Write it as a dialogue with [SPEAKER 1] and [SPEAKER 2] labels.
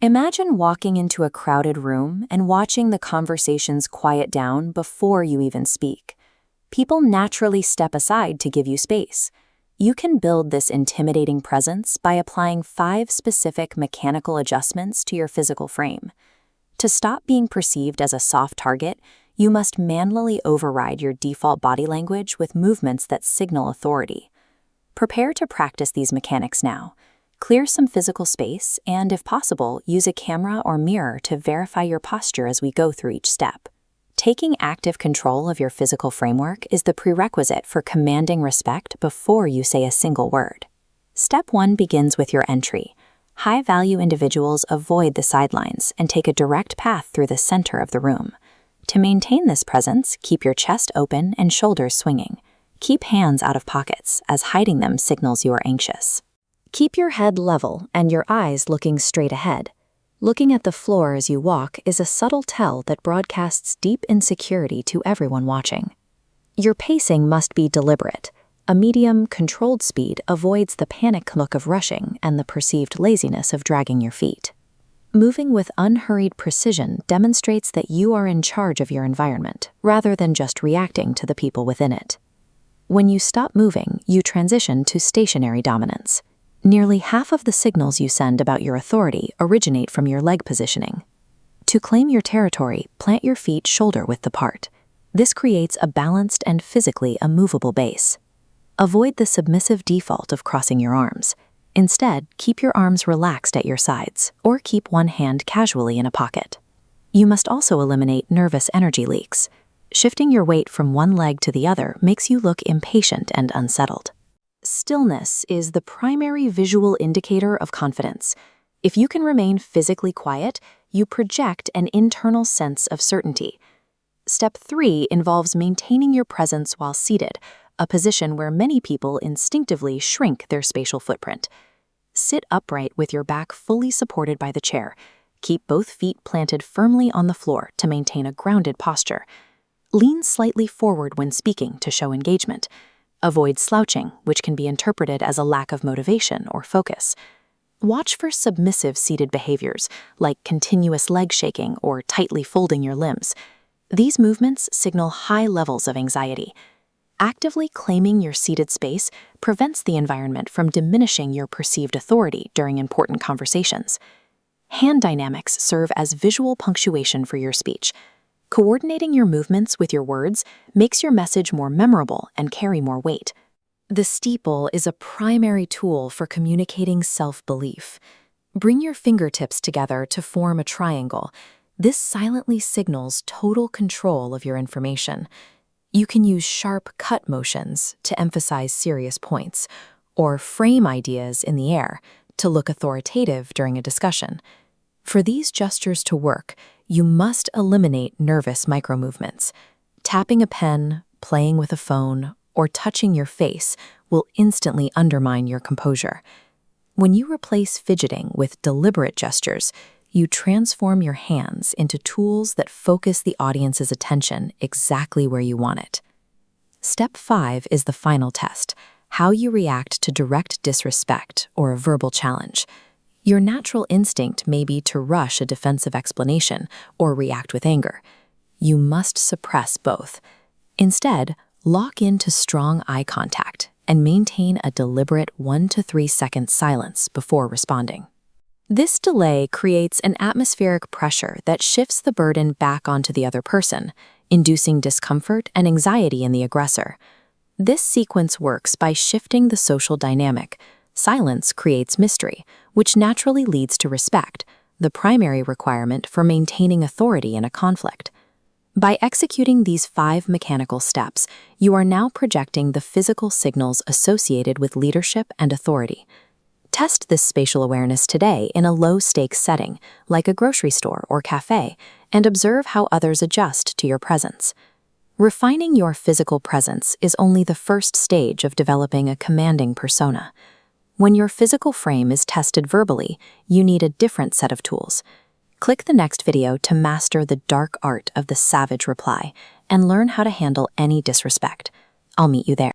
[SPEAKER 1] Imagine walking into a crowded room and watching the conversations quiet down before you even speak. People naturally step aside to give you space. You can build this intimidating presence by applying 5 specific mechanical adjustments to your physical frame. To stop being perceived as a soft target, you must manually override your default body language with movements that signal authority. Prepare to practice these mechanics now. Clear some physical space, and if possible, use a camera or mirror to verify your posture as we go through each step. Taking active control of your physical framework is the prerequisite for commanding respect before you say a single word. Step 1 begins with your entry. High-value individuals avoid the sidelines and take a direct path through the center of the room. To maintain this presence, keep your chest open and shoulders swinging. Keep hands out of pockets, as hiding them signals you are anxious. Keep your head level and your eyes looking straight ahead. Looking at the floor as you walk is a subtle tell that broadcasts deep insecurity to everyone watching. Your pacing must be deliberate. A medium, controlled speed avoids the panic look of rushing and the perceived laziness of dragging your feet. Moving with unhurried precision demonstrates that you are in charge of your environment, rather than just reacting to the people within it. When you stop moving, you transition to stationary dominance. Nearly half of the signals you send about your authority originate from your leg positioning. To claim your territory, plant your feet shoulder-width apart. This creates a balanced and physically immovable base. Avoid the submissive default of crossing your arms. Instead, keep your arms relaxed at your sides, or keep one hand casually in a pocket. You must also eliminate nervous energy leaks. Shifting your weight from one leg to the other makes you look impatient and unsettled. Stillness is the primary visual indicator of confidence. If you can remain physically quiet, you project an internal sense of certainty. Step 3 involves maintaining your presence while seated, a position where many people instinctively shrink their spatial footprint. Sit upright with your back fully supported by the chair. Keep both feet planted firmly on the floor to maintain a grounded posture. Lean slightly forward when speaking to show engagement. Avoid slouching, which can be interpreted as a lack of motivation or focus. Watch for submissive seated behaviors, like continuous leg shaking or tightly folding your limbs. These movements signal high levels of anxiety. Actively claiming your seated space prevents the environment from diminishing your perceived authority during important conversations. Hand dynamics serve as visual punctuation for your speech. Coordinating your movements with your words makes your message more memorable and carry more weight. The steeple is a primary tool for communicating self-belief. Bring your fingertips together to form a triangle. This silently signals total control of your information. You can use sharp cut motions to emphasize serious points, or frame ideas in the air to look authoritative during a discussion. For these gestures to work, you must eliminate nervous micromovements. Tapping a pen, playing with a phone, or touching your face will instantly undermine your composure. When you replace fidgeting with deliberate gestures, you transform your hands into tools that focus the audience's attention exactly where you want it. Step 5 is the final test: how you react to direct disrespect or a verbal challenge. Your natural instinct may be to rush a defensive explanation or react with anger. You must suppress both. Instead, lock into strong eye contact and maintain a deliberate 1 to 3 second silence before responding. This delay creates an atmospheric pressure that shifts the burden back onto the other person, inducing discomfort and anxiety in the aggressor. This sequence works by shifting the social dynamic. Silence creates mystery, which naturally leads to respect, the primary requirement for maintaining authority in a conflict. By executing these 5 mechanical steps, you are now projecting the physical signals associated with leadership and authority. Test this spatial awareness today in a low-stakes setting, like a grocery store or cafe, and observe how others adjust to your presence. Refining your physical presence is only the first stage of developing a commanding persona. When your physical frame is tested verbally, you need a different set of tools. Click the next video to master the dark art of the savage reply and learn how to handle any disrespect. I'll meet you there.